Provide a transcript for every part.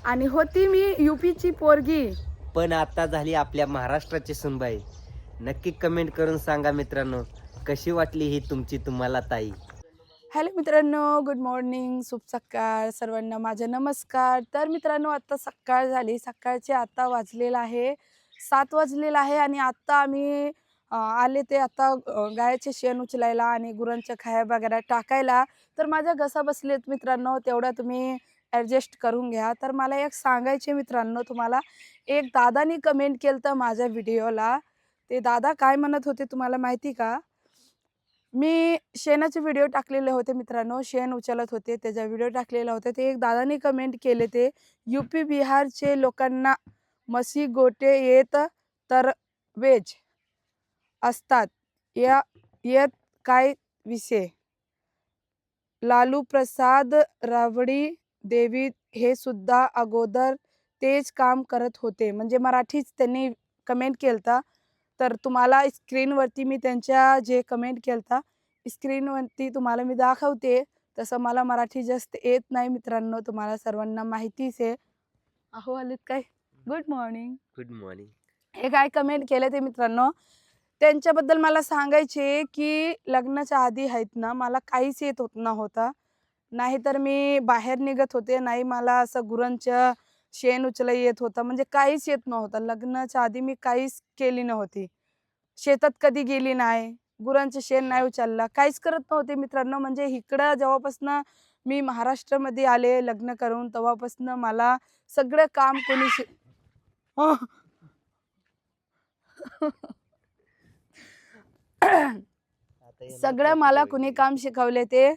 आणि होती मी यूपीची पोरगी. पण आता झाली आपल्या महाराष्ट्राची सुनबाई. नक्की कमेंट करून सांगा मित्रांनो, कशी वाटली ही तुमची तुम्हाला ताई. हॅलो मित्रांनो, गुड मॉर्निंग, शुभ सकाळ सर्वांना माझा नमस्कार. तर मित्रांनो, आता सकाळ झाली. सकाळचे आता वाजलेलं आहे 7 वाजलेलं आहे आणि आता आम्ही आले ते आता गायचे शेण उचलायला आणि गुरांच्या खाया वगैरे टाकायला. तर माझा घसा बसलेत मित्रांनो, तेवढा तुम्ही ॲडजस्ट करून घ्या. तर मला एक सांगायचे मित्रांनो तुम्हाला, एक दादानी कमेंट केलं होतं माझ्या व्हिडिओला. ते दादा काय म्हणत होते तुम्हाला माहिती का? मी शेणाचे व्हिडिओ टाकलेले होते मित्रांनो, शेण उचलत होते, त्याचा व्हिडिओ टाकलेला होता. ते एक दादाने कमेंट केले ते, यूपी बिहारचे लोकांना म्हशी गोटे येत तर वेज असतात, या येत काय विषय? लालू प्रसाद राबडी देवी हे सुद्धा अगोदर तेच काम करत होते. म्हणजे मराठीच त्यांनी कमेंट केलता. तर तुम्हाला स्क्रीनवरती मी त्यांच्या जे कमेंट केलता स्क्रीनवरती तुम्हाला मी दाखवते. तसं मला मराठी जास्त येत नाही मित्रांनो, तुम्हाला सर्वांना माहितीच आहे. अहो आलेत काय? Good morning. Good morning. हे काय कमेंट केले ते मित्रांनो, त्यांच्याबद्दल मला सांगायचे की लग्नाच्या आधी आहेत ना, मला काहीच येत नव्हतं. नाहीतर मी बाहेर निघत होते, नाही मला असं गुरांचं शेण उचलायला येत होतं, म्हणजे काहीच येत नव्हतं. लग्नाच्या आधी मी काहीच केली नव्हती. शेतात कधी गेली नाही, गुरांचं शेण नाही उचललं, काहीच करत नव्हते मित्रांनो. म्हणजे इकडं जेव्हापासनं मी महाराष्ट्रामध्ये आले लग्न करून, तेव्हापासनं मला सगळं काम कोणी आता येणार सगळं काय मला तुझ्या कुणी वहिनी? काम शिकवले ते.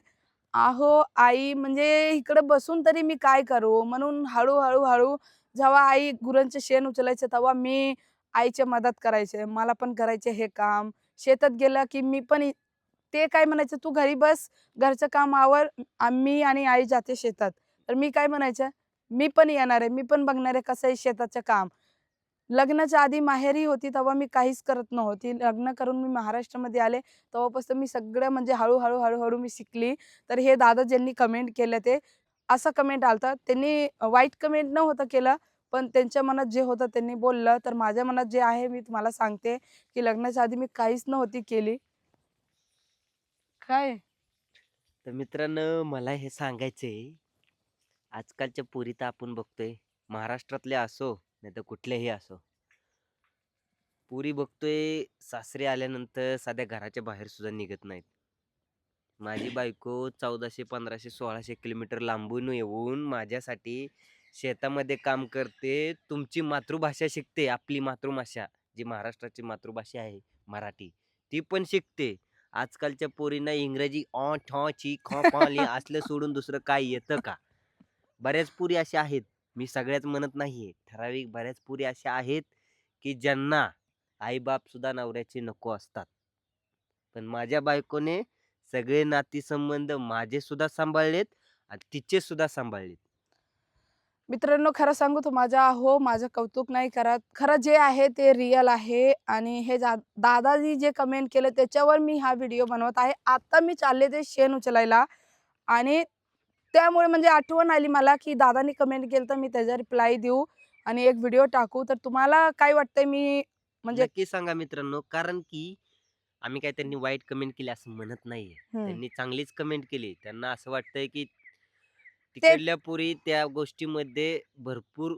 अहो आई, म्हणजे इकडे बसून तरी मी काय करू? म्हणून हळू जेव्हा आई गुरांचे शेण उचलायचे तेव्हा मी आईची मदत करायचे. मला पण करायचे हे काम. शेतात गेलं की मी पण ते काय म्हणायचे, "तू घरी बस, घरचं काम आवर, मी आणि आई जाते शेतात." तर मी काय म्हणायचं, "मी पण येणार आहे, मी पण बघणार आहे कसं आहे शेताचं काम." लग्नाच्या आधी माहेरी होती तेव्हा मी काहीच करत नव्हती. लग्न करून मी महाराष्ट्रामध्ये आले तेव्हापासून मी सगळं म्हणजे हळू मी शिकली. तर हे दादा ज्यांनी कमेंट केलं ते असं कमेंट आलतं. त्यांनी वाईट कमेंट नव्हतं केलं, पण त्यांच्या मनात जे होतं त्यांनी बोललं. तर माझ्या मनात जे आहे मी तुम्हाला सांगते, की लग्नाच्या आधी मी काहीच नव्हती केली. काय? तर मित्रांनो, मला हे सांगायचंय, आजकालच्या पोरी तर आपण बघतोय, महाराष्ट्रातल्या असो नाही तर कुठल्याही असो, पोरी बघतोय सासरी आल्यानंतर साध्या घराच्या बाहेर सुद्धा निघत नाहीत. माझी बायको 1400, 1500, 1600 किलोमीटर लांबून येऊन माझ्यासाठी शेतामध्ये काम करते. तुमची मातृभाषा शिकते, आपली मातृभाषा जी महाराष्ट्राची मातृभाषा आहे मराठी, ती पण शिकते. आजकालच्या पोरींना इंग्रजी ऑ ठॉ ची खॉ फॉ ली असलं सोडून दुसरं काय येतं का? बऱ्याच पोरी अशा आहेत, मी सगळ्याच म्हणत नाहीये, ठराविक बऱ्याच पोरी अशा आहेत की ज्यांना आईबाप सुद्धा नवऱ्याचे नको असतात. पण माझ्या बायकोने सगळे नातेसंबंध माझे सुद्धा सांभाळलेत आणि तिचे सुद्धा सांभाळलेत. मित्रांनो, खरं सांगू तर माझं कौतुक नाही करत. खरं जे आहे ते रिअल आहे आणि हे दादाजी जे कमेंट केलं त्याच्यावर मी हा व्हिडिओ बनवत आहे. आता मी चालले ते शेण उचलायला आणि त्यामुळे म्हणजे आठवण आली मला, की दादांनी कमेंट केलं तर मी त्याचा रिप्लाय देऊ आणि एक व्हिडिओ टाकू. तर तुम्हाला काय वाटतंय मी म्हणजे नक्की सांगा मित्रांनो, कारण की आम्ही काय त्यांनी वाईट कमेंट केली असं म्हणत नाहीये. हं. त्यांनी चांगलीच कमेंट केली. त्यांना असं वाटतंय की ते तिकडल्या पोरी त्या गोष्टीमध्ये भरपूर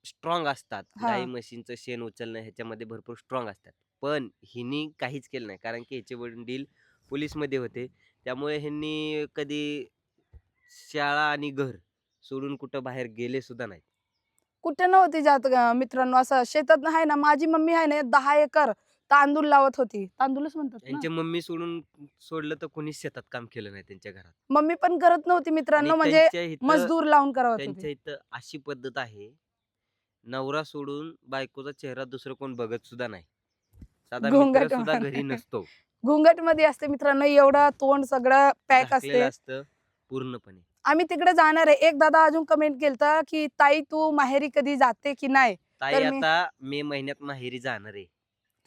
स्ट्रॉंग असतात. गाई हां. म्हशींचं शेण उचलणं ह्याच्यामध्ये भरपूर स्ट्रॉंग असतात. पण हिनी काहीच केलं नाही. कारण की ह्याचे वडील पोलिसमध्ये होते. त्यामुळे ह्यांनी कधी शाळा आणि घर सोडून कुठं बाहेर गेले सुद्धा नाहीत. कुठे नव्हती जात मित्रांनो, असं शेतात आहे ना, माझी मम्मी आहे ना 10 एकर तांदूळ लावत होती. तांदूळच म्हणतात ना? त्यांच्या मम्मी सोडलं तर कोणीच शेतात काम केलं नाही त्यांच्या घरात. मम्मी पण करत नव्हती आणि मित्रांनो, म्हणजे त्यांच्या इथं मजदूर लावून करत होती. त्यांच्या इथं अशी पद्धत आहे, नवरा सोडून बायकोचा चेहरा दुसरं कोण बघत सुद्धा नाही. साधा मित्र घोंगट सुद्धा घरी नसतो. घोंगटमध्ये असते मित्रांनो, एवढं तोंड सगळं पॅक झाकलेलं असते. असतं पूर्णपणे. आम्ही तिकडे जाणार आहे. एक दादा अजून कमेंट केलता, की "ताई तू माहेरी कधी जाते की नाही?" ताई तर मी आता मे महिन्यात माहेरी जाणार आहे.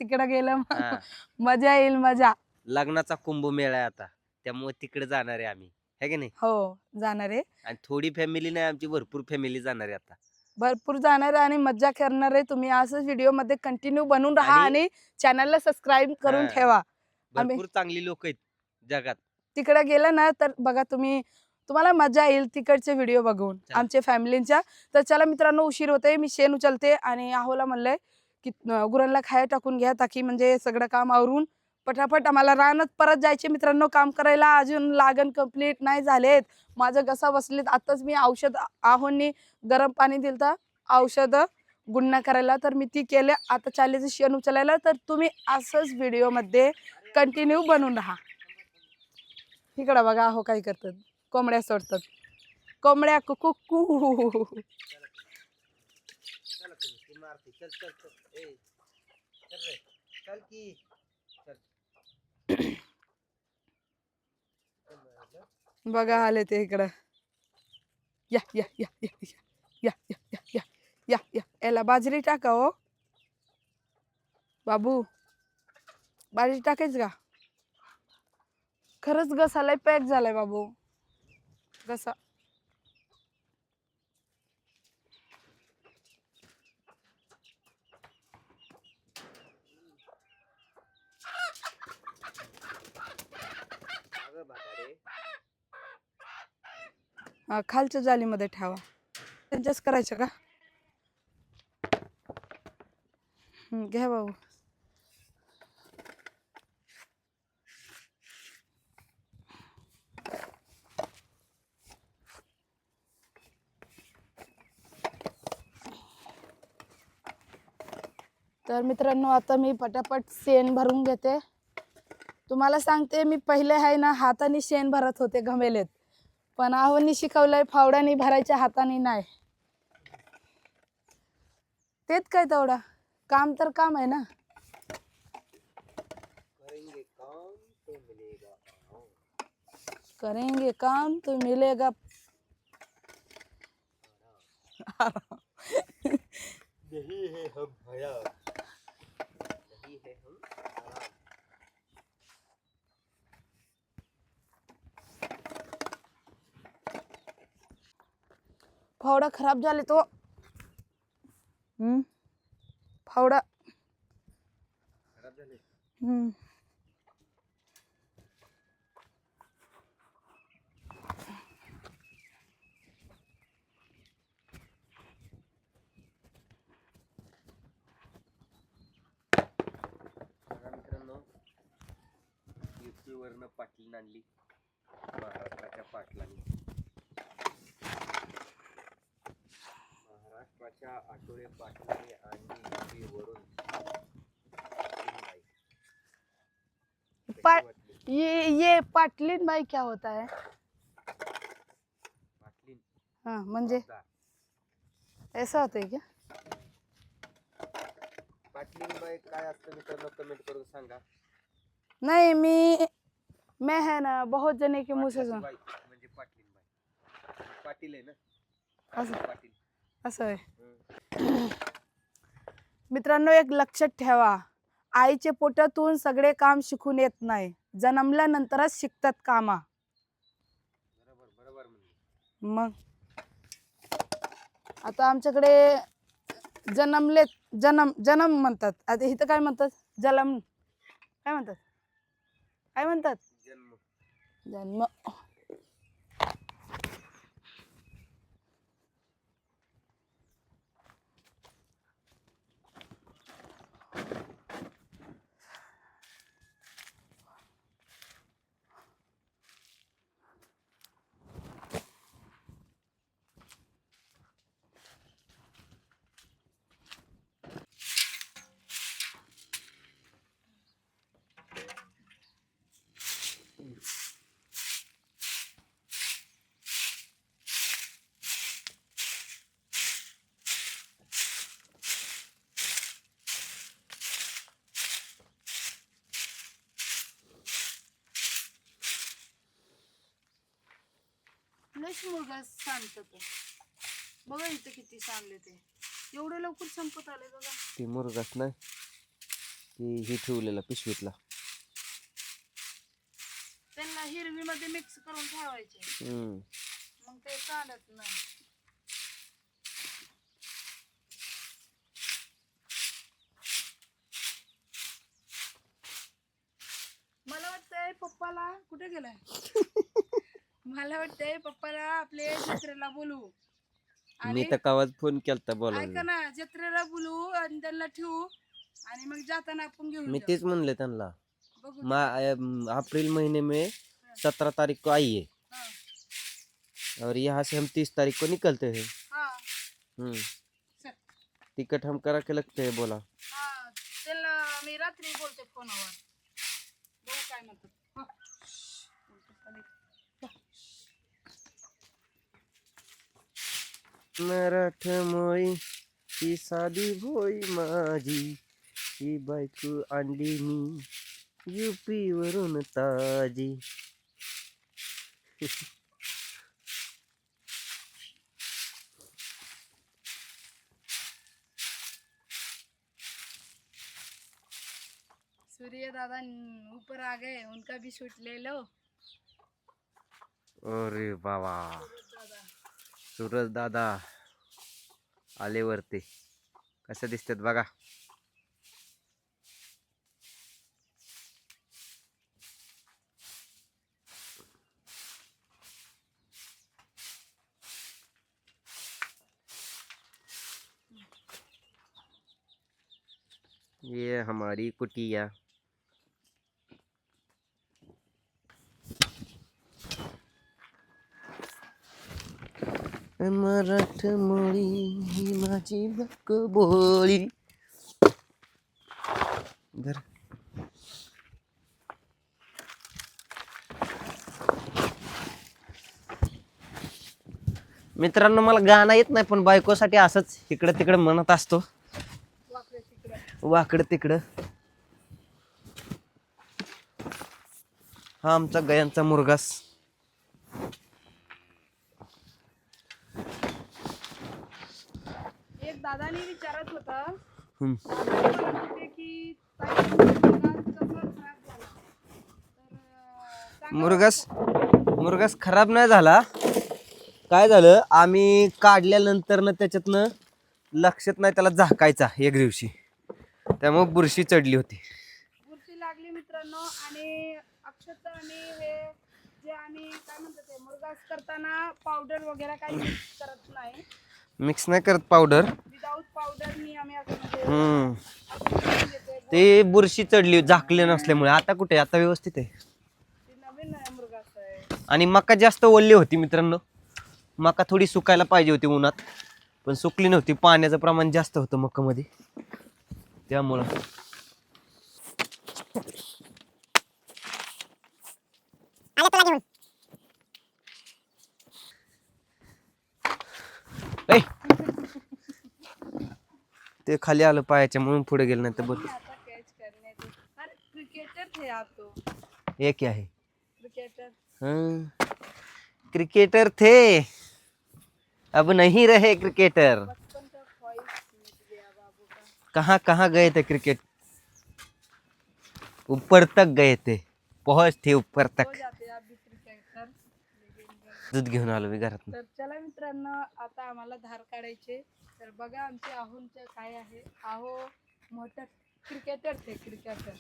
तिकडे गेलं हां. मजा येईल मजा. लग्नाचा कुंभमेळा आहे आता. त्यामुळे तिकडे जाणार आहे आम्ही. है की नाही? हो जाणार आहे. आणि थोडी फॅमिली नाही, आमची भरपूर फॅमिली जाणार आहे आता. भरपूर जाणार आहे आणि मज्जा करणार आहे. तुम्ही असंच व्हिडिओमध्ये कंटिन्यू बनून राहा आणि आणि चॅनलला सबस्क्राईब करून हा, ठेवा. आम्ही भरपूर चांगली लोक आहेत जगात. तिकडे गेलं ना तर बघा तुम्हाला मजा येईल तिकडचे व्हिडिओ बघून चला. आमच्या फॅमिलींच्या. तर चला मित्रांनो, उशीर होते, मी शेण उचलते आणि आहोला म्हणलंय की गुरांना खाया टाकून घ्या, ताकी म्हणजे सगळं काम आवरून पटापट आम्हाला रानात परत जायचे मित्रांनो काम करायला. अजून लागण कंप्लीट नाही झालेत. माझं घसा बसलेत. आताच मी औषध आहोंनी गरम पाणी दिलं औषध गुन्हा करायला, तर मी ती केले. आता चालेचं शेण उचलायला. तर तुम्ही असंच व्हिडिओमध्ये कंटिन्यू बनून राहा. इकडं बघा हो काय करतात, कोंबड्या सोडतात. कोंबड्या कुकू कू. बघा आले ते इकडं. या या या या या या या या या या या याला बाजरी टाका हो बाबू. बाजरी टाकायच का? खरंच घसालाय पॅक झालाय बाबू घसा. खालच्या जालीमध्ये ठेवा. त्यांच्याच करायचं का? घ्या बाबू. तर मित्रांनो, आता मी पटापट शेण भरून घेते. तुम्हाला सांगते, मी पहिले आहे ना हाताने शेण भरत होते घमेलेत, पण आहोंनी शिकवलंय फावड्याने भरायच्या, हाताने नाही. तेच काय तेवढा काम तर काम आहे ना. करेंगे काम तो मिलेगा. यही है हम हयात, यही है हम आराम. फावडा खराब झाले तो. फावडा खराब झाले. मित्रांनो, युपीवरनं पाटलीन आणली महाराष्ट्राच्या पाटलांनी. महाराष्ट्राच्या आठवडे पाटलांनी आणली युपीवरून. ये पाटलीन भाई क्या होता है? पाटलीन हाँ म्हणजे ऐसा होता है क्या? पाटलीन बाई काय असतं मित्रांनो, कमेंट करून सांगा. नहीं मैं है ना बहुत जने के मुंह से सुन. म्हणजे पाटलीन बाई पाटील आहे ना, असं पाटील असं आहे. मित्रांनो, एक लक्षात ठेवा, आईचे पोटातून सगळे काम शिकून येत नाही, जन्मल्यानंतरच शिकतात कामा. बरोबर बरोबर म्हणजे. मग आता आमच्याकडे जन्म म्हणतात. आता इथं काय म्हणतात? जलम काय म्हणतात? काय म्हणतात? जन्म. जन्म. लयच मुलगा सांगतात. बघा इथे किती सांगले ते. एवढे लवकर संपत आले बघा. ते मुरगास नाही, ते हे ठेवलेला पिशवीतला. त्यांना गिरवीमध्ये मिक्स करून ठेवायचे, मग ते चालत नाही. मला वाटतंय पप्पाला कुठे गेलाय मला वाटतंय पप्पाला आपले जत्रेला बोलवू मी आणि तर कावाच फोन केलता ऐका बोलायला. ना, जत्रेला बोलवू आणि त्यांना ठेवू आणि मग जाताना आपण घेऊन मी जाऊ. तेच म्हणले त्यांना. बघू अप्रैल महीने में 17 तारीख को आई है हा. और यहाँ से हम 30 तारीख को निकलते हैं. हा. चल. टिकट हम करा के लगते हैं बोला. हा, त्याला मी रात्री बोलते फोनवर, बघू काय म्हणतात. हा. मराठ मोळी ही साधी भोई माझी, ही बायको आणली मी युपी वरून ताजी. सूर्य दादा ऊपर आ गए, उनका भी शूट ले लो. अरे बाबा, दादा सूरज दादा आले वरती. कसं दिसतात बघा. ये हमारी कुटिया. मराठ मोळी ही माझी बायको बोळी. धर. मित्रांनो, मला गाणं येत नाही पण बायकोसाठी असंच इकडं तिकडं म्हणत असतो, वाकडे तिकडे. वाकडं तिकडं. हा आमचा गयांचा मुरगास. एक दादाने विचारत होता, हम्म. दादाने म्हणत होते की ताई, मुलगा कसा खराब झाला, तर सांगा. मुरगास खराब नाही झाला. काय झालं, आम्ही काढल्यानंतर ना त्याच्यातनं लक्षात नाही त्याला झाकायचा एक दिवशी, त्यामुळे बुरशी चढली होती. बुरशी लागली मित्रांनो. आणि अक्षता आणि हे जे आम्ही काय म्हणतो ते मुरगास करताना पावडर वगैरे काही mix करत नाही, मिक्स नाही करत पावडर. विदाऊट पावडरनी आम्ही असं म्हणजे हम्म. असं करून देतोय. ते बुरशी चढली झाकले नसल्यामुळे. आता कुठे, आता व्यवस्थित आहे. ते नवीन मुरगास आहे. आणि मका जास्त ओलली होती मित्रांनो. मका थोडी सुकायला पाहिजे होती उन्हात, पण सुकली नव्हती. पाण्याचं प्रमाण जास्त होतं मकामध्ये, त्यामुळं. ऐ, ते खाली आलं पायाच्या म्हणून पुढे गेलं नाही तर बघ. आता कॅच करने दो. अरे क्रिकेटर थे आप तो. एक आहे. क्रिकेटर. क्रिकेटर थे, अब नहीं रहे क्रिकेटर. बचपन का ख्वाहिश मिट गया बाबू का. कहाँ कहाँ गए थे क्रिकेट, ऊपर तक गए थे, पहुंच थे ऊपर हो तक. जाते आप भी क्रिकेटर. दूध घेऊन आलो मी घरात. तर चला मित्रांनो, आता आम्हाला धार काढायचे. तर बघा आमचे आहोंचं काय आहे. आहो मोठं क्रिकेटर थे, क्रिकेटर.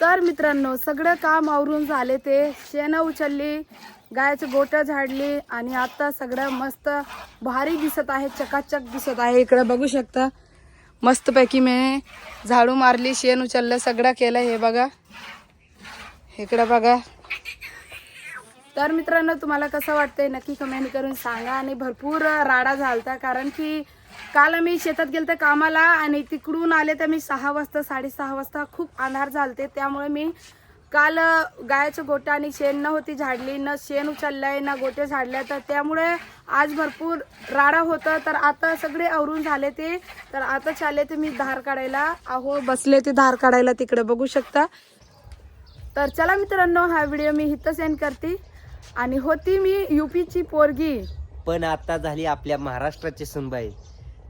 तर मित्रांनो, सगळं काम आवरून झाले. ते शेणं उचलली, गायचं गोटं झाडली आणि आता सगळं मस्त भारी दिसत आहे, चकाचक दिसत आहे. इकडे बघू शकता, मस्तपैकी मी झाडू मारली, शेण उचललं, सगळं केलं. हे बघा, इकडं बघा. तर मित्रांनो, तुम्हाला कसं वाटतंय नक्की कमेंट करून सांगा. आणि भरपूर राडा झालता, कारण की काल आम्ही शेतात गेलो तर कामाला आणि तिकडून आले तर मी 6 वाजता 6:30 वाजता खूप अंधार झालते. त्यामुळे मी काल गायचं गोटं आणि शेण न होती झाडली, न शेण उचललंय ना गोटे झाडल्या. तर त्यामुळे आज भरपूर राडा होतं. तर आता सगळे आवरून झाले ते. तर आता चालले ते मी धार काढायला. अहो बसले ते धार काढायला, तिकडे बघू शकता. तर चला मित्रांनो, हा व्हिडिओ मी इथं सेंड करते. आणि होती मी यूपीची पोरगी, पण आता झाली आपल्या महाराष्ट्राची सुनबाई.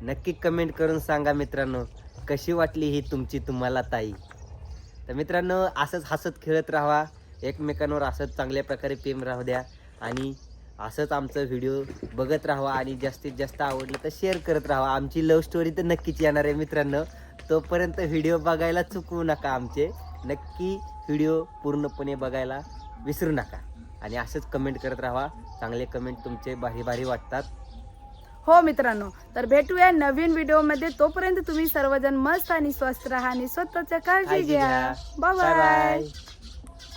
नक्की कमेंट करून सांगा मित्रांनो, कशी वाटली ही तुमची तुम्हाला ताई. तर मित्रांनो, असंच हसत खेळत राहा. एकमेकांवर असंच चांगल्या प्रकारे प्रेम राहू द्या आणि असंच आमचं व्हिडिओ बघत राहा आणि जास्तीत जास्त आवडलं तर शेअर करत राहा. आमची लव्ह स्टोरी तर नक्कीच येणार आहे मित्रांनो. तोपर्यंत व्हिडिओ बघायला चुकवू नका. आमचे नक्की व्हिडिओ पूर्णपणे बघायला विसरू नका आणि असंच कमेंट करत राहा. चांगले कमेंट तुमचे भारी भारी वाटतात. हो मित्रांनो, तर भेटूया नवीन व्हिडिओमध्ये. तोपर्यंत तुम्ही सर्वजण मस्त आणि स्वस्त राहा आणि स्वतःच्या काळजी घ्या. Bye bye.